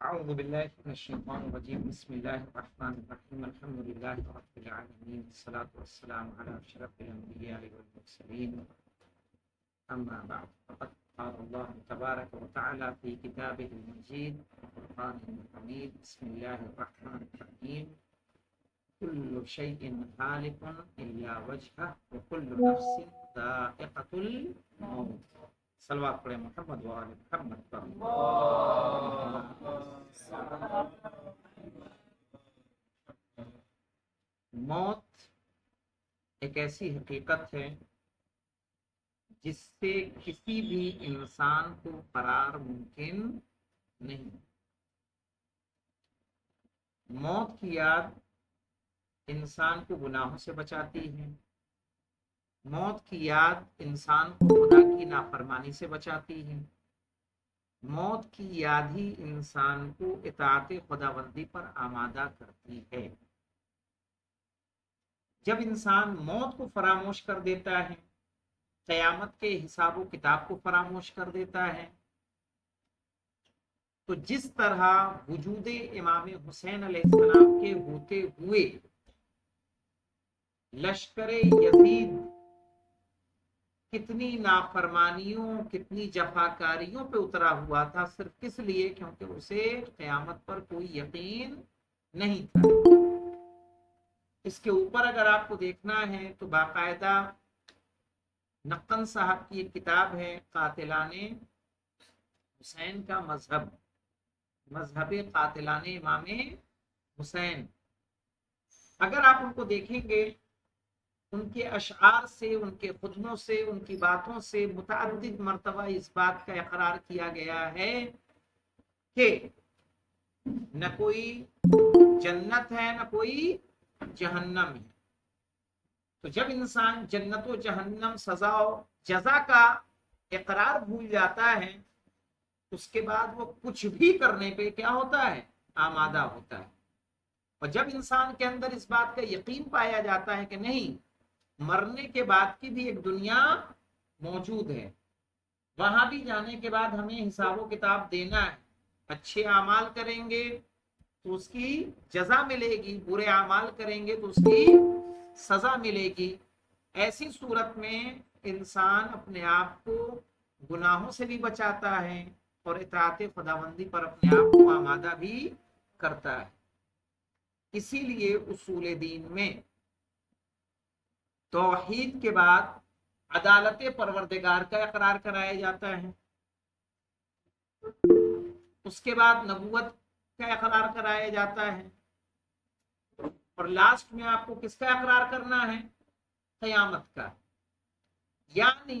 أعوذ بالله من الشيطان الرجيم بسم الله الرحمن الرحيم الحمد لله رب العالمين والصلاة والسلام على أشرف الأنبياء والمرسلين أما بعد فقد قال الله تبارك وتعالى في كتابه المجيد والقرآن الحميد بسم الله الرحمن الرحيم كل شيء هالك إلا وجهه وكل نفس ذائقة الموت صلوات پڑھیں محمد وآل محمد پر موت ایک ایسی حقیقت ہے جس سے کسی بھی انسان کو فرار ممکن نہیں۔ موت کی یاد انسان کو گناہوں سے بچاتی ہے، موت کی یاد انسان کو خدا کی نافرمانی سے بچاتی ہے، موت کی یاد ہی انسان کو اطاعت خداوندی پر آمادہ کرتی ہے۔ جب انسان موت کو فراموش کر دیتا ہے، قیامت کے حساب و کتاب کو فراموش کر دیتا ہے، تو جس طرح وجود امام حسین علیہ السلام کے ہوتے ہوئے لشکر یزید کتنی نافرمانیوں کتنی جفاکاریوں پہ اترا ہوا تھا، صرف کس لیے؟ کیونکہ اسے قیامت پر کوئی یقین نہیں تھا۔ اس کے اوپر اگر آپ کو دیکھنا ہے تو باقاعدہ نقن صاحب کی ایک کتاب ہے قاتلان حسین کا مذہب قاتلان امام حسین۔ اگر آپ ان کو دیکھیں گے، ان کے اشعار سے، ان کے خطبوں سے، ان کی باتوں سے متعدد مرتبہ اس بات کا اقرار کیا گیا ہے کہ نہ کوئی جنت ہے نہ کوئی جہنم ہے۔ تو جب انسان جنت و جہنم، سزا و جزا کا اقرار بھول جاتا ہے، اس کے بعد وہ کچھ بھی کرنے پہ کیا ہوتا ہے؟ آمادہ ہوتا ہے۔ اور جب انسان کے اندر اس بات کا یقین پایا جاتا ہے کہ نہیں، مرنے کے بعد کی بھی ایک دنیا موجود ہے، وہاں بھی جانے کے بعد ہمیں حساب و کتاب دینا ہے، اچھے اعمال کریں گے تو اس کی جزا ملے گی، برے اعمال کریں گے تو اس کی سزا ملے گی۔ ایسی صورت میں انسان اپنے آپ کو گناہوں سے بھی بچاتا ہے اور اطاعت خداوندی پر اپنے آپ کو آمادہ بھی کرتا ہے۔ اسی لیے اصول دین میں توحید کے بعد عدالت پروردگار کا اقرار کرایا جاتا ہے، اس کے بعد نبوت کا اقرار کرایا جاتا ہے، اور لاسٹ میں آپ کو کس کا اقرار کرنا ہے؟ قیامت کا۔ یعنی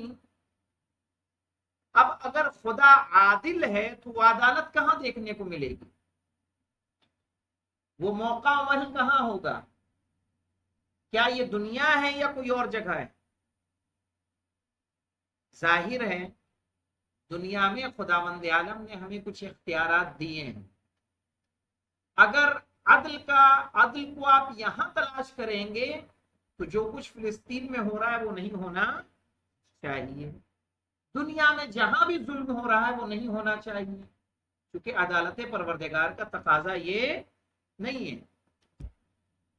اب اگر خدا عادل ہے تو وہ عدالت کہاں دیکھنے کو ملے گی؟ وہ موقع وہیں کہاں ہوگا؟ کیا یہ دنیا ہے یا کوئی اور جگہ ہے؟ ظاہر ہے دنیا میں خداوند عالم نے ہمیں کچھ اختیارات دیے ہیں۔ اگر عدل کو آپ یہاں تلاش کریں گے تو جو کچھ فلسطین میں ہو رہا ہے وہ نہیں ہونا چاہیے، دنیا میں جہاں بھی ظلم ہو رہا ہے وہ نہیں ہونا چاہیے، کیونکہ عدالت پروردگار کا تقاضا یہ نہیں ہے۔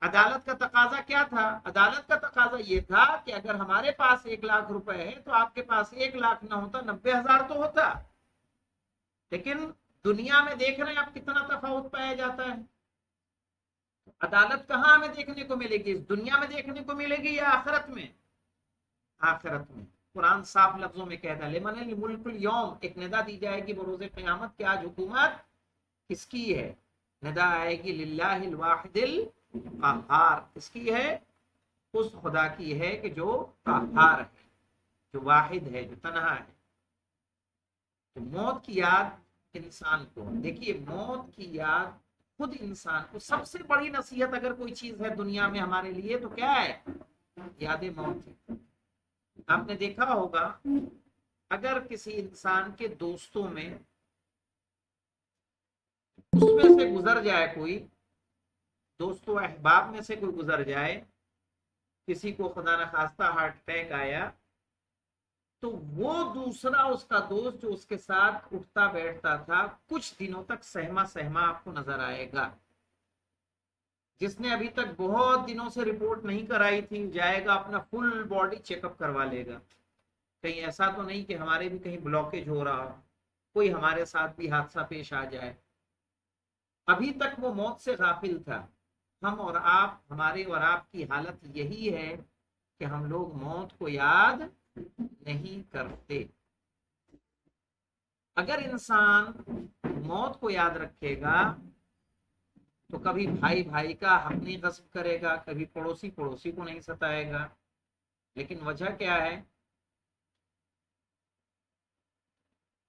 عدالت کا تقاضا کیا تھا؟ عدالت کا تقاضا یہ تھا کہ اگر ہمارے پاس 1,00,000 روپے ہے تو آپ کے پاس 1,00,000 نہ ہوتا 90,000 تو ہوتا۔ لیکن دنیا میں دیکھ رہے ہیں آپ کتنا تفاوت پایا جاتا ہے۔ عدالت کہاں ہمیں دیکھنے کو ملے گی؟ اس دنیا میں دیکھنے کو ملے گی یا آخرت میں؟ آخرت میں۔ قرآن صاف لفظوں میں کہتا ہے لمن الملک اليوم، ایک ندا دی جائے گی بروز قیامت کہ آج حکومت کس کی ہے؟ ندا آئے گی للہ الواحد القہار، کس کی ہے؟ اس خدا کی ہے کہ جو قہار ہے، جو واحد ہے، جو تنہا ہے۔ تو موت کی یاد انسان کو، دیکھیے موت کی یاد خود انسان کو، سب سے بڑی نصیحت اگر کوئی چیز ہے دنیا میں ہمارے لیے تو کیا ہے؟ یاد موت ہے۔ آپ نے دیکھا ہوگا اگر کسی انسان کے دوستوں میں اس میں سے گزر جائے، کوئی دوست و احباب میں سے کوئی گزر جائے، کسی کو خدا نخواستہ ہارٹ اٹیک آیا تو وہ دوسرا اس کا دوست جو اس کے ساتھ اٹھتا بیٹھتا تھا کچھ دنوں تک سہما سہما آپ کو نظر آئے گا. جس نے ابھی تک بہت دنوں سے رپورٹ نہیں کرائی تھی جائے گا اپنا فل باڈی چیک اپ کروا لے گا. کہیں ایسا تو نہیں کہ ہمارے بھی کہیں بلاکیج ہو رہا ہو, کوئی ہمارے ساتھ بھی حادثہ پیش آ جائے. ابھی تک وہ موت سے غافل تھا. ہم اور آپ, ہمارے اور آپ کی حالت یہی ہے کہ ہم لوگ موت کو یاد نہیں کرتے. اگر انسان موت کو یاد رکھے گا تو کبھی بھائی بھائی کا حق نہیں غصب کرے گا, کبھی پڑوسی پڑوسی کو نہیں ستائے گا. لیکن وجہ کیا ہے؟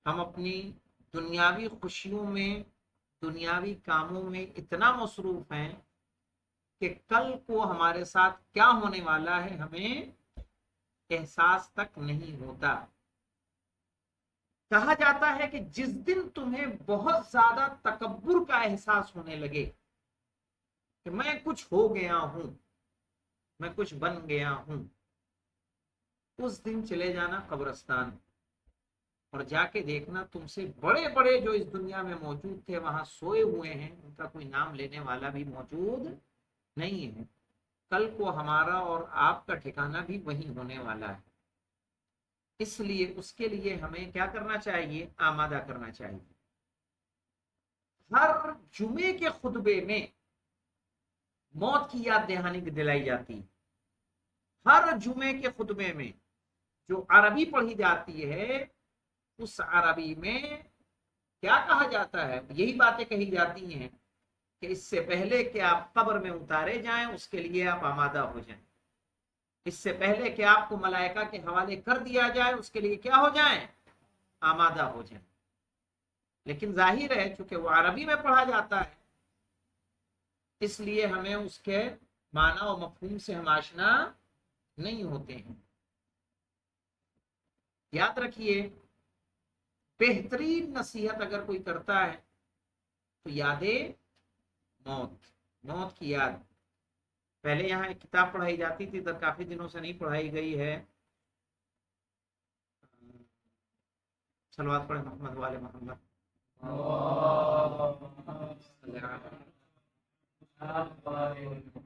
ہم اپنی دنیاوی خوشیوں میں, دنیاوی کاموں میں اتنا مصروف ہیں کہ کل کو ہمارے ساتھ کیا ہونے والا ہے ہمیں احساس تک نہیں ہوتا. کہا جاتا ہے کہ جس دن تمہیں بہت زیادہ تکبر کا احساس ہونے لگے کہ میں کچھ ہو گیا ہوں, میں کچھ بن گیا ہوں, اس دن چلے جانا قبرستان اور جا کے دیکھنا تم سے بڑے بڑے جو اس دنیا میں موجود تھے وہاں سوئے ہوئے ہیں, ان کا کوئی نام لینے والا بھی موجود نہیں ہے. کل کو ہمارا اور آپ کا ٹھکانہ بھی وہیں ہونے والا ہے. اس لیے اس کے لیے ہمیں کیا کرنا چاہیے؟ آمادہ کرنا چاہیے. ہر جمعے کے خطبے میں موت کی یاد دہانی دلائی جاتی ہے. ہر جمعے کے خطبے میں جو عربی پڑھی جاتی ہے اس عربی میں کیا کہا جاتا ہے؟ یہی باتیں کہی جاتی ہیں کہ اس سے پہلے کہ آپ قبر میں اتارے جائیں اس کے لیے آپ آمادہ ہو جائیں. اس سے پہلے کہ آپ کو ملائکہ کے حوالے کر دیا جائے اس کے لیے کیا ہو جائیں؟ آمادہ ہو جائیں. لیکن ظاہر ہے چونکہ وہ عربی میں پڑھا جاتا ہے اس لیے ہمیں اس کے معنی و مفہوم سے ہم آشنا نہیں ہوتے ہیں. یاد رکھیے بہترین نصیحت اگر کوئی کرتا ہے تو یاد موت, موت کی یاد. پہلے یہاں ایک کتاب پڑھائی جاتی تھی, در کافی دنوں سے نہیں پڑھائی گئی ہے. صلوات پڑھیں محمد والے محمد.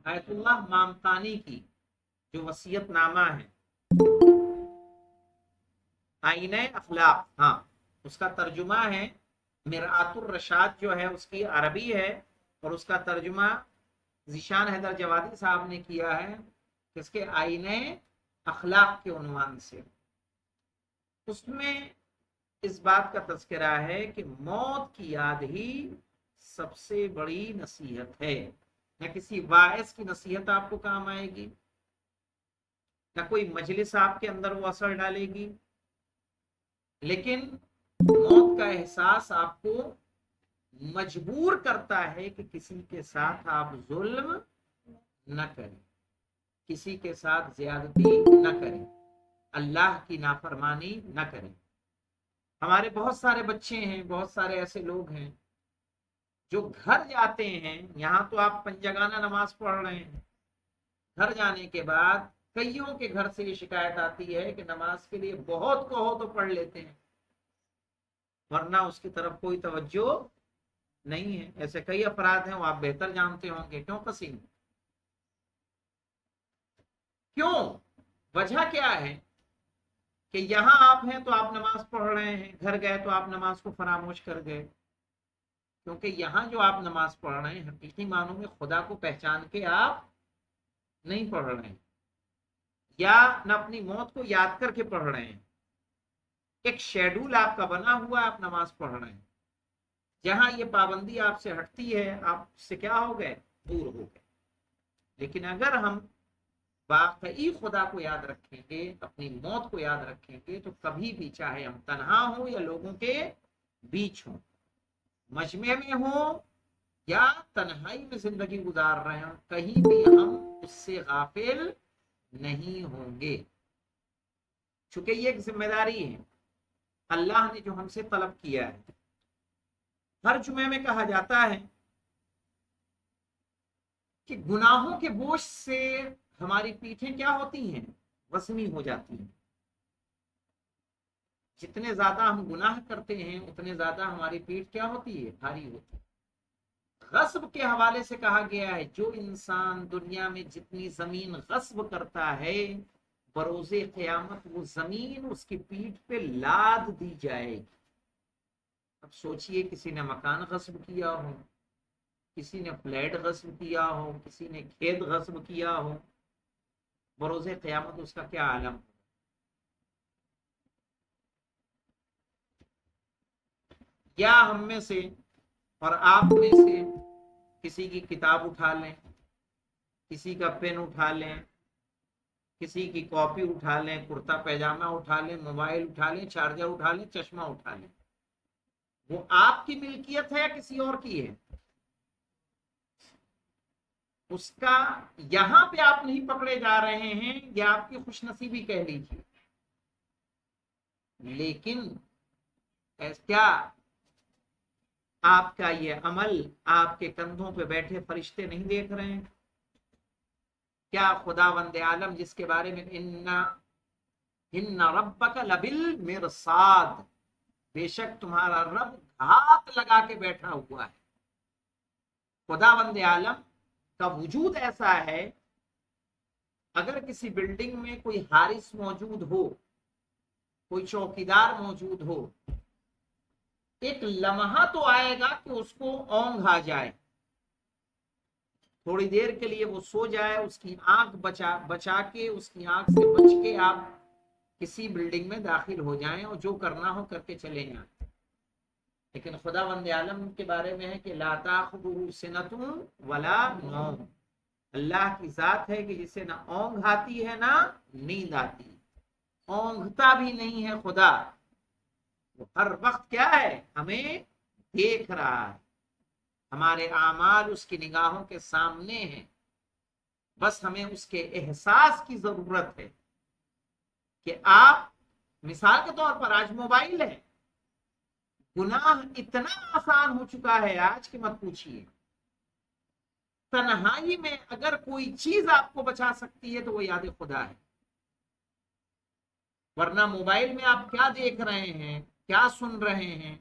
آیت اللہ مامتانی کی جو وصیت نامہ ہے آئینہ اخلاق, ہاں اس کا ترجمہ ہے مرآت الرشاد, جو ہے اس کی عربی ہے اور اس کا ترجمہ ذیشان حیدر جوادی صاحب نے کیا ہے اس کے آئینہ اخلاق کے عنوان سے. اس میں اس بات کا تذکرہ ہے کہ موت کی یاد ہی سب سے بڑی نصیحت ہے. نہ کسی واعظ کی نصیحت آپ کو کام آئے گی, نہ کوئی مجلس آپ کے اندر وہ اثر ڈالے گی, لیکن موت کا احساس آپ کو مجبور کرتا ہے کہ کسی کے ساتھ آپ ظلم نہ کریں, کسی کے ساتھ زیادتی نہ کریں, اللہ کی نافرمانی نہ کریں. ہمارے بہت سارے بچے ہیں, بہت سارے ایسے لوگ ہیں جو گھر جاتے ہیں, یہاں تو آپ پنجگانہ نماز پڑھ رہے ہیں, گھر جانے کے بعد کئیوں کے گھر سے یہ شکایت آتی ہے کہ نماز کے لیے بہت کہو تو پڑھ لیتے ہیں ورنہ اس کی طرف کوئی توجہ نہیں ہے. ایسے کئی افراد ہیں, وہ آپ بہتر جانتے ہوں گے. کیوں قسیم؟ کیوں؟ وجہ کیا ہے کہ یہاں آپ ہیں تو آپ نماز پڑھ رہے ہیں, گھر گئے تو آپ نماز کو فراموش کر گئے. کیونکہ یہاں جو آپ نماز پڑھ رہے ہیں حقیقی معنوں میں خدا کو پہچان کے آپ نہیں پڑھ رہے ہیں, یا نہ اپنی موت کو یاد کر کے پڑھ رہے ہیں. ایک شیڈول آپ کا بنا ہوا ہے, آپ نماز پڑھ رہے ہیں, جہاں یہ پابندی آپ سے ہٹتی ہے آپ سے کیا ہو گئے؟ دور ہو گئے. لیکن اگر ہم واقعی خدا کو یاد رکھیں گے, اپنی موت کو یاد رکھیں گے, تو کبھی بھی چاہے ہم تنہا ہوں یا لوگوں کے بیچ ہوں, مجمع میں ہوں یا تنہائی میں زندگی گزار رہے ہوں, کہیں بھی ہم اس سے غافل نہیں ہوں گے. چونکہ یہ ایک ذمہ داری ہے اللہ نے جو ہم سے طلب کیا ہے. ہر جمعے میں کہا جاتا ہے کہ گناہوں کے بوجھ سے ہماری پیٹھیں کیا ہوتی ہیں؟ وسمی ہو جاتی ہیں. جتنے زیادہ ہم گناہ کرتے ہیں اتنے زیادہ ہماری پیٹھ کیا ہوتی ہے؟ بھاری ہوتی ہے۔ غصب کے حوالے سے کہا گیا ہے جو انسان دنیا میں جتنی زمین غصب کرتا ہے بروز قیامت وہ زمین اس کی پیٹھ پہ لاد دی جائے گی۔ اب سوچئے کسی نے مکان غصب کیا ہو، کسی نے فلیٹ غصب کیا ہو، کسی نے کھیت غصب کیا ہو، بروز قیامت اس کا کیا عالم۔ یا ہم میں سے اور آپ میں سے کسی کی کتاب اٹھا لیں، کسی کا پین اٹھا لیں، کسی کی کاپی اٹھا لیں، کرتا پیجامہ اٹھا لیں، موبائل اٹھا لیں، چارجر اٹھا لیں، چشمہ اٹھا لیں، وہ آپ کی ملکیت ہے یا کسی اور کی ہے؟ اس کا یہاں پہ آپ نہیں پکڑے جا رہے ہیں، یہ آپ کی خوش نصیبی کہہ لیجیے، لیکن کیا آپ کا یہ عمل آپ کے کندھوں پہ بیٹھے فرشتے نہیں دیکھ رہے ہیں؟ کیا خداوند عالم جس کے بارے میں ان ربک لبالمرصاد، بے شک تمہارا رب ہاتھ لگا کے بیٹھا ہوا ہے، خداوند عالم کا وجود ایسا ہے اگر کسی بلڈنگ میں کوئی حارس موجود ہو، کوئی چوکیدار موجود ہو، ایک لمحہ تو آئے گا کہ اس کو اونگ آ جائے، تھوڑی دیر کے لیے وہ سو جائے، اس کی آنکھ بچا کے، اس کی آنکھ سے بچ کے آپ کسی بلڈنگ میں داخل ہو جائیں اور جو کرنا ہو کر کے چلے جائیں۔ لیکن خداوند عالم کے بارے میں ہے کہ لا تاخذہ سنۃ ولا نوم، اللہ کی ذات ہے کہ جسے نہ اونگ آتی ہے نہ نیند آتی، اونگتا بھی نہیں ہے خدا، وہ ہر وقت کیا ہے؟ ہمیں دیکھ رہا ہے، ہمارے اعمال اس کی نگاہوں کے سامنے ہیں، بس ہمیں اس کے احساس کی ضرورت ہے کہ آپ مثال کے طور پر آج موبائل ہے، گناہ اتنا آسان ہو چکا ہے آج کہ مت پوچھیے، تنہائی میں اگر کوئی چیز آپ کو بچا سکتی ہے تو وہ یاد خدا ہے، ورنہ موبائل میں آپ کیا دیکھ رہے ہیں، کیا سن رہے ہیں،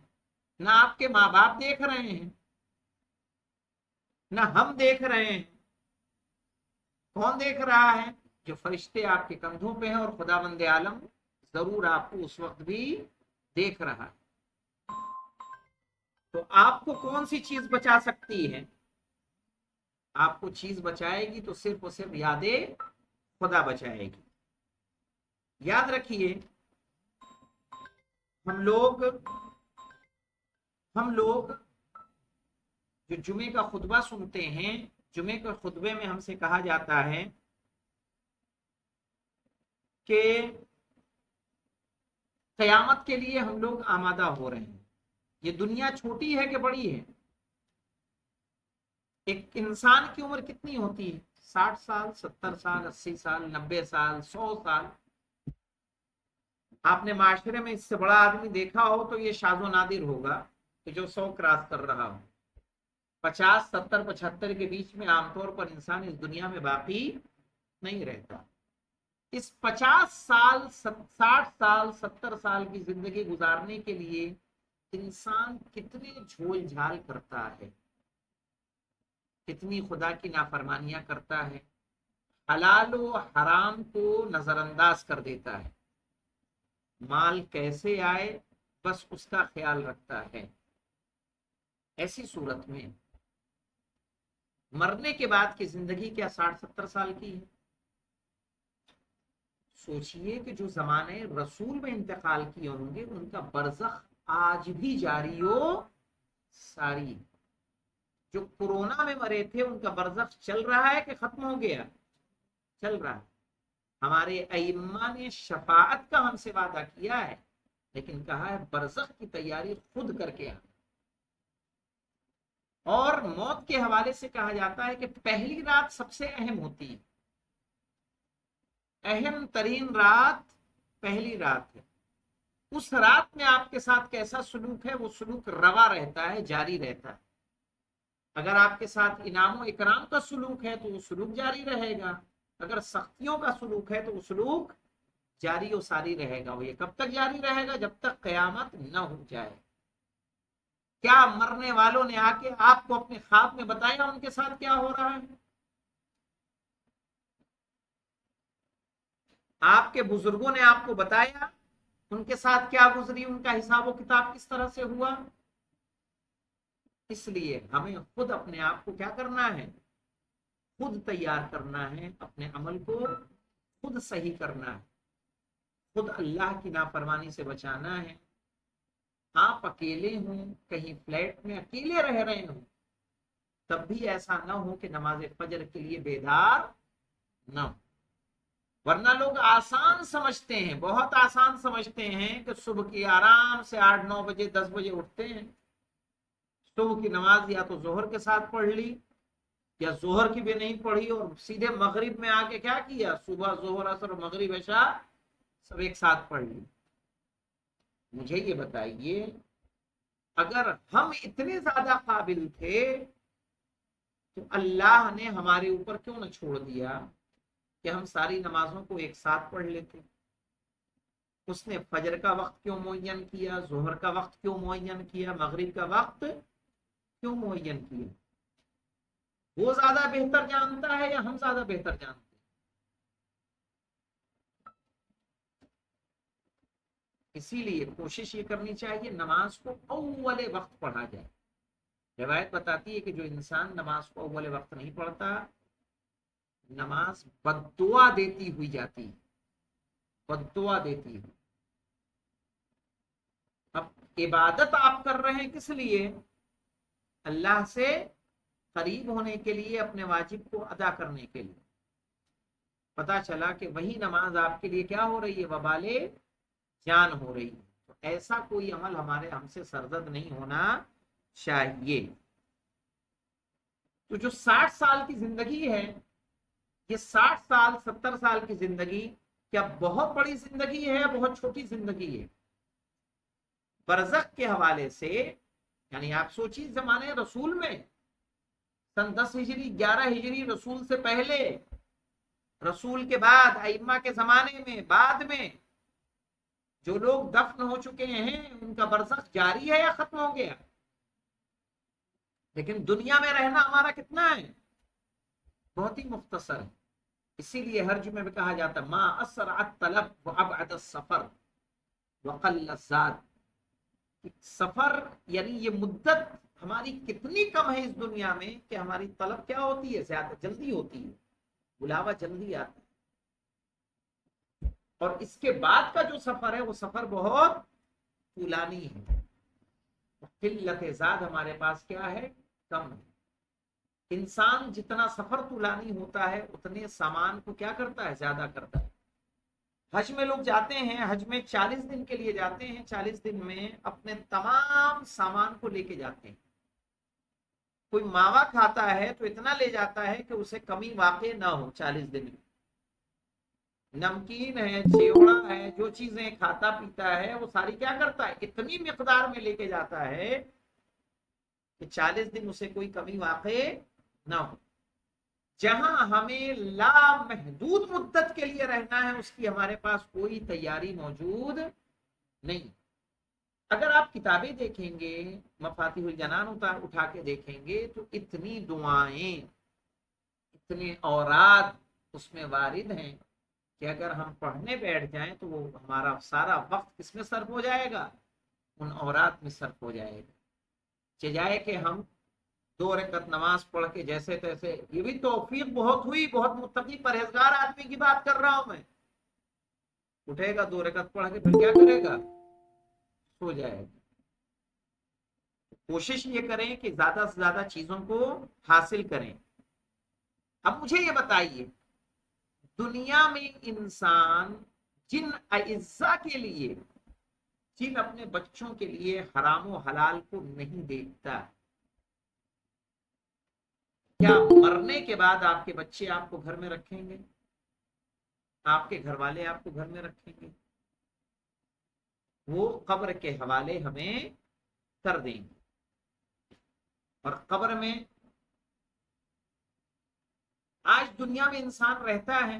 نہ آپ کے ماں باپ دیکھ رہے ہیں نہ ہم دیکھ رہے ہیں، کون دیکھ رہا ہے؟ جو فرشتے آپ کے کندھوں پہ ہیں، اور خداوند عالم ضرور آپ کو اس وقت بھی دیکھ رہا ہے۔ تو آپ کو کون سی چیز بچا سکتی ہے؟ آپ کو چیز بچائے گی تو صرف اور صرف یاد خدا بچائے گی۔ یاد رکھیے ہم لوگ جو جمعے کا خطبہ سنتے ہیں، جمعے کے خطبے میں ہم سے کہا جاتا ہے کہ قیامت کے لیے ہم لوگ آمادہ ہو رہے ہیں، یہ دنیا چھوٹی ہے کہ بڑی ہے؟ ایک انسان کی عمر کتنی ہوتی ہے؟ 60 سال، 70 سال، 80 سال، 90 سال، 100 سال۔ آپ نے معاشرے میں اس سے بڑا آدمی دیکھا ہو تو یہ شاذ و نادر ہوگا کہ جو 100 کراس کر رہا ہو۔ 50، 70، 75 کے بیچ میں عام طور پر انسان اس دنیا میں باقی نہیں رہتا۔ اس 50 سال، 60 سال، 70 سال کی زندگی گزارنے کے لیے انسان کتنے جھول جھال کرتا ہے، کتنی خدا کی نافرمانیاں کرتا ہے، حلال و حرام کو نظر انداز کر دیتا ہے، مال کیسے آئے بس اس کا خیال رکھتا ہے۔ ایسی صورت میں مرنے کے بعد کی زندگی کیا 60، 70 سال کی ہے؟ سوچئے کہ جو زمانے رسول میں انتقال کیے ہوں گے ان کا برزخ آج بھی جاری و ساری، جو کورونا میں مرے تھے ان کا برزخ چل رہا ہے کہ ختم ہو گیا؟ چل رہا ہے۔ ہمارے ائمہ نے شفاعت کا ہم سے وعدہ کیا ہے، لیکن کہا ہے برزخ کی تیاری خود کر کے آنا۔ اور موت کے حوالے سے کہا جاتا ہے کہ پہلی رات سب سے اہم ہوتی ہے، اہم ترین رات پہلی رات ہے۔ اس رات میں آپ کے ساتھ کیسا سلوک ہے وہ سلوک روا رہتا ہے، جاری رہتا ہے۔ اگر آپ کے ساتھ انعام و اکرام کا سلوک ہے تو وہ سلوک جاری رہے گا، اگر سختیوں کا سلوک ہے تو وہ سلوک جاری و ساری رہے گا. وہ یہ کب تک جاری رہے گا؟ جب تک قیامت نہ ہو جائے. کیا مرنے والوں نے آ کے آپ کو اپنے خواب میں بتایا ان کے ساتھ کیا ہو رہا ہے؟ آپ کے بزرگوں نے آپ کو بتایا ان کے ساتھ کیا گزری، ان کا حساب و کتاب کس طرح سے ہوا؟ اس لیے ہمیں خود اپنے آپ کو کیا کرنا ہے؟ خود تیار کرنا ہے، اپنے عمل کو خود صحیح کرنا ہے، خود اللہ کی نافرمانی سے بچانا ہے. آپ اکیلے ہوں، کہیں فلیٹ میں اکیلے رہ رہے ہوں، تب بھی ایسا نہ ہو کہ نماز فجر کے لیے بیدار نہ ہو. ورنہ لوگ آسان سمجھتے ہیں، بہت آسان سمجھتے ہیں کہ صبح کی آرام سے 8-9 بجے 10 بجے اٹھتے ہیں، صبح کی نماز یا تو ظہر کے ساتھ پڑھ لی یا ظہر کی بھی نہیں پڑھی اور سیدھے مغرب میں آ کے کیا کیا؟ صبح ظہر عصر مغرب عشاء سب ایک ساتھ پڑھ لی. مجھے یہ بتائیے، اگر ہم اتنے زیادہ قابل تھے تو اللہ نے ہمارے اوپر کیوں نہ چھوڑ دیا کہ ہم ساری نمازوں کو ایک ساتھ پڑھ لیتے؟ اس نے فجر کا وقت کیوں معین کیا، ظہر کا وقت کیوں معین کیا، مغرب کا وقت کیوں معین کیا؟ وہ زیادہ بہتر جانتا ہے یا ہم زیادہ بہتر جانتے ہیں؟ اسی لیے کوشش یہ کرنی چاہیے نماز کو اول وقت پڑھا جائے. روایت بتاتی ہے کہ جو انسان نماز کو اول وقت نہیں پڑھتا، نماز بددعا دیتی ہوئی جاتی، بددعا دیتی ہے. اب عبادت آپ کر رہے ہیں کس لیے؟ اللہ سے قریب ہونے کے لیے، اپنے واجب کو ادا کرنے کے لیے. پتا چلا کہ وہی نماز آپ کے لیے کیا ہو رہی ہے؟ وبال جان ہو رہی ہے. تو ایسا کوئی عمل ہم سے سرزد نہیں ہونا چاہیے. تو جو 60 سال کی زندگی ہے، یہ 60 سال 70 سال کی زندگی کیا بہت بڑی زندگی ہے، بہت چھوٹی زندگی ہے؟ برزخ کے حوالے سے یعنی آپ سوچیے زمانے رسول میں، سن 10 ہجری 11 ہجری، رسول سے پہلے، رسول کے بعد، ائمہ کے زمانے میں، بعد میں جو لوگ دفن ہو چکے ہیں ان کا برزخ جاری ہے یا ختم ہو گیا؟ لیکن دنیا میں رہنا ہمارا کتنا ہے؟ بہت ہی مختصر ہے. اسی لیے ہر جمعے میں کہا جاتا ما اسرع الطلب وابعد السفر وقل الزاد. سفر یعنی یہ مدت ہماری کتنی کم ہے اس دنیا میں کہ ہماری طلب کیا ہوتی ہے؟ زیادہ جلدی ہوتی ہے، بلاوا جلدی آتا ہے. اور اس کے بعد کا جو سفر ہے وہ سفر بہت طولانی ہے. قلت زاد ہمارے پاس کیا ہے؟ کم ہے. انسان جتنا سفر طولانی ہوتا ہے اتنے سامان کو کیا کرتا ہے؟ زیادہ کرتا ہے. حج میں لوگ جاتے ہیں، حج میں 40 دن کے لیے جاتے ہیں، 40 دن میں اپنے تمام سامان کو لے کے جاتے ہیں. کوئی ماوا کھاتا ہے تو اتنا لے جاتا ہے کہ اسے کمی واقع نہ ہو 40 دن میں. نمکین ہے، چیوڑا ہے، جو چیزیں کھاتا پیتا ہے وہ ساری کیا کرتا ہے؟ اتنی مقدار میں لے کے جاتا ہے کہ 40 دن اسے کوئی کمی واقع نہ ہو. جہاں ہمیں لامحدود مدت کے لیے رہنا ہے اس کی ہمارے پاس کوئی تیاری موجود نہیں. اگر آپ کتابیں دیکھیں گے، مفاتیح الجنان اٹھا کے دیکھیں گے تو اتنی دعائیں، اتنے اوراد اس میں وارد ہیں کہ اگر ہم پڑھنے بیٹھ جائیں تو وہ ہمارا سارا وقت کس میں صرف ہو جائے گا؟ ان اوراد میں صرف ہو جائے گا. چاہے کہ ہم 2 رکعت نماز پڑھ کے جیسے تیسے، یہ بھی توفیق بہت ہوئی، بہت متقی پرہیزگار آدمی کی بات کر رہا ہوں میں، اٹھے گا 2 رکعت پڑھ کے پھر کیا کرے گا؟ سو جائے گا. کوشش یہ کریں کہ زیادہ سے زیادہ چیزوں کو حاصل کریں. اب مجھے یہ بتائیے، دنیا میں انسان جن اعزا کے لیے، جن اپنے بچوں کے لیے حرام و حلال کو نہیں دیکھتا، کیا مرنے کے بعد آپ کے بچے آپ کو گھر میں رکھیں گے؟ آپ کے گھر والے آپ کو گھر میں رکھیں گے؟ وہ قبر کے حوالے ہمیں کر دیں گے. اور قبر میں آج دنیا میں انسان رہتا ہے،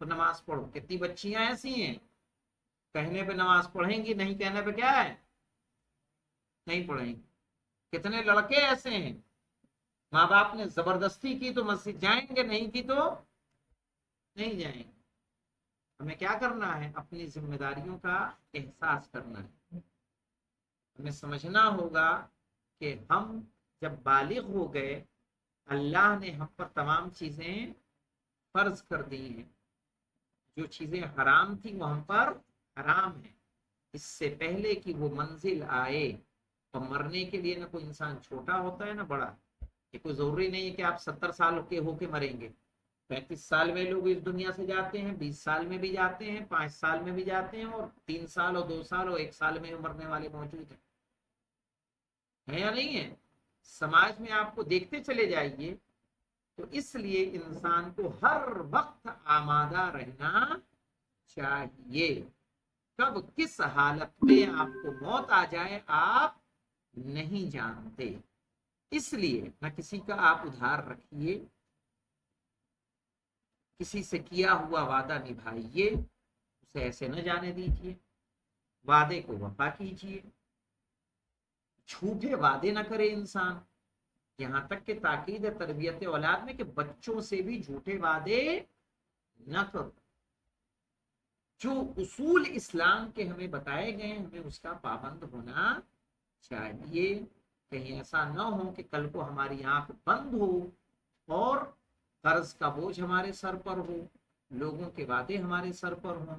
تو نماز پڑھو. کتنی بچیاں ایسی ہیں کہنے پہ نماز پڑھیں گی، نہیں کہنے پہ کیا ہے، نہیں پڑھیں گی. کتنے لڑکے ایسے ہیں ماں باپ نے زبردستی کی تو مسجد جائیں گے، نہیں کی تو نہیں جائیں گے. ہمیں کیا کرنا ہے، اپنی ذمہ داریوں کا احساس کرنا ہے. ہمیں سمجھنا ہوگا کہ ہم جب بالغ ہو گئے، اللہ نے ہم پر تمام چیزیں فرض کر دی ہیں. جو چیزیں حرام تھیں وہ ہم پر حرام ہیں. اس سے پہلے کہ وہ منزل آئے، اور مرنے کے لیے نہ کوئی انسان چھوٹا ہوتا ہے نہ بڑا. یہ کوئی ضروری نہیں ہے کہ آپ 70 سال کے ہو کے مریں گے. 35 سال میں لوگ اس دنیا سے جاتے ہیں، 20 سال میں بھی جاتے ہیں، 5 سال میں بھی جاتے ہیں، اور 3 سال اور 2 سال اور 1 سال میں مرنے والے موجود ہیں. ہے یا نہیں ہے؟ سماج میں آپ کو دیکھتے چلے جائیے. تو اس لیے انسان کو ہر وقت آمادہ رہنا چاہیے. کب کس حالت میں آپ کو موت آ جائے آپ نہیں جانتے. اس لیے نہ کسی کا آپ ادھار رکھیے، کسی سے کیا ہوا وعدہ نبھائیے، اسے ایسے نہ جانے دیجیے. وعدے کو وفا کیجیے، جھوٹے وعدے نہ کرے انسان. یہاں تک کہ تاکید تربیت اولاد میں کہ بچوں سے بھی جھوٹے وعدے نہ کرو. جو اصول اسلام کے ہمیں بتائے گئے ہمیں اس کا پابند ہونا چاہیے. کہیں ایسا نہ ہو کہ کل کو ہماری آنکھ بند ہو اور قرض کا بوجھ ہمارے سر پر ہو، لوگوں کے وعدے ہمارے سر پر ہوں،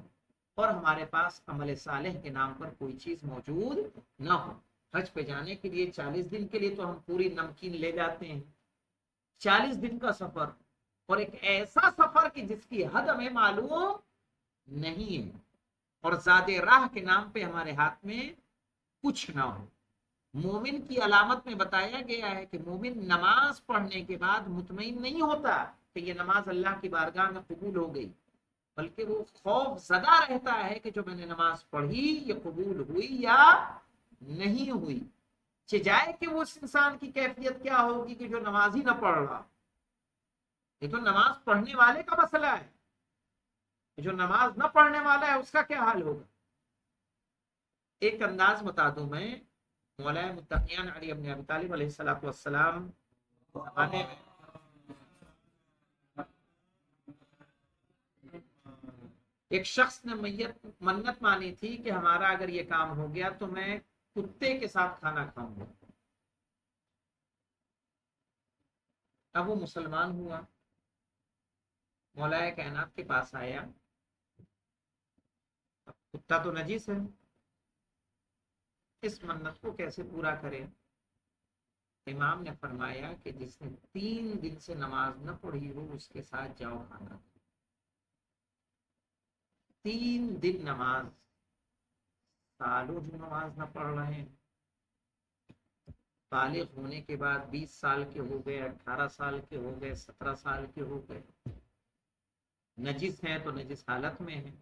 اور ہمارے پاس عمل صالح کے نام پر کوئی چیز موجود نہ ہو. حج پہ جانے کے لیے 40 دن کے لیے تو ہم پوری نمکین لے جاتے ہیں. 40 دن کا سفر، اور ایک ایسا سفر کہ جس کی حد ہمیں معلوم نہیں ہے، اور زاد راہ کے نام پہ ہمارے ہاتھ میں کچھ نہ ہو. مومن کی علامت میں بتایا گیا ہے کہ مومن نماز پڑھنے کے بعد مطمئن نہیں ہوتا کہ یہ نماز اللہ کی بارگاہ میں قبول ہو گئی، بلکہ وہ خوف زدہ رہتا ہے کہ جو میں نے نماز پڑھی یہ قبول ہوئی یا نہیں ہوئی. جائے کہ وہ اس انسان کی کیفیت کیا ہوگی کہ جو نماز ہی نہ پڑھ رہا. یہ تو نماز پڑھنے والے کا مسئلہ ہے، جو نماز نہ پڑھنے والا ہے اس کا کیا حال ہوگا. ایک انداز بتا دوں میں. مولا متقیان علی ابن ابی طالب علیہ السلام زمانے میں ایک شخص نے منت مانی تھی کہ ہمارا اگر یہ کام ہو گیا تو میں کتے کے ساتھ کھانا کھاؤں گا. اب وہ مسلمان ہوا، مولا کائنات کے پاس آیا. کتا تو نجس ہے، اس منت کو کیسے پورا کرے. امام نے فرمایا کہ جس نے 3 دن سے نماز نہ پڑھی ہو اس کے ساتھ جاؤ کھانا. 3 دن نماز، سالوں جو نماز نہ پڑھ رہے ہیں. بالغ ہونے کے بعد 20 سال کے ہو گئے، 18 سال کے ہو گئے، 17 سال کے ہو گئے. نجس ہے تو نجس حالت میں ہے.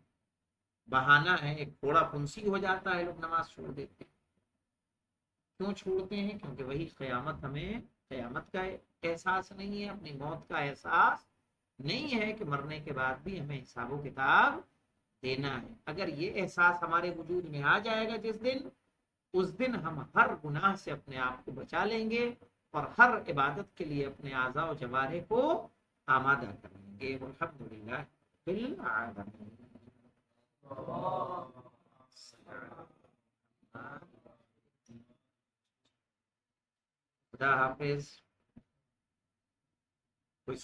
بہانہ ہے، ایک تھوڑا پھنسی ہو جاتا ہے، لوگ نماز چھوڑ دیتے ہیں. کیوں چھوڑتے ہیں؟ کیونکہ وہی قیامت، ہمیں قیامت کا احساس نہیں ہے، اپنی موت کا احساس نہیں ہے کہ مرنے کے بعد بھی ہمیں حساب و کتاب دینا ہے. اگر یہ احساس ہمارے وجود میں آ جائے گا جس دن، اس دن ہم ہر گناہ سے اپنے آپ کو بچا لیں گے اور ہر عبادت کے لیے اپنے اعضاء و جوارح کو آمادہ کر لیں گے. الحمدللہ بالعالمین. خدا حافظ. کوئی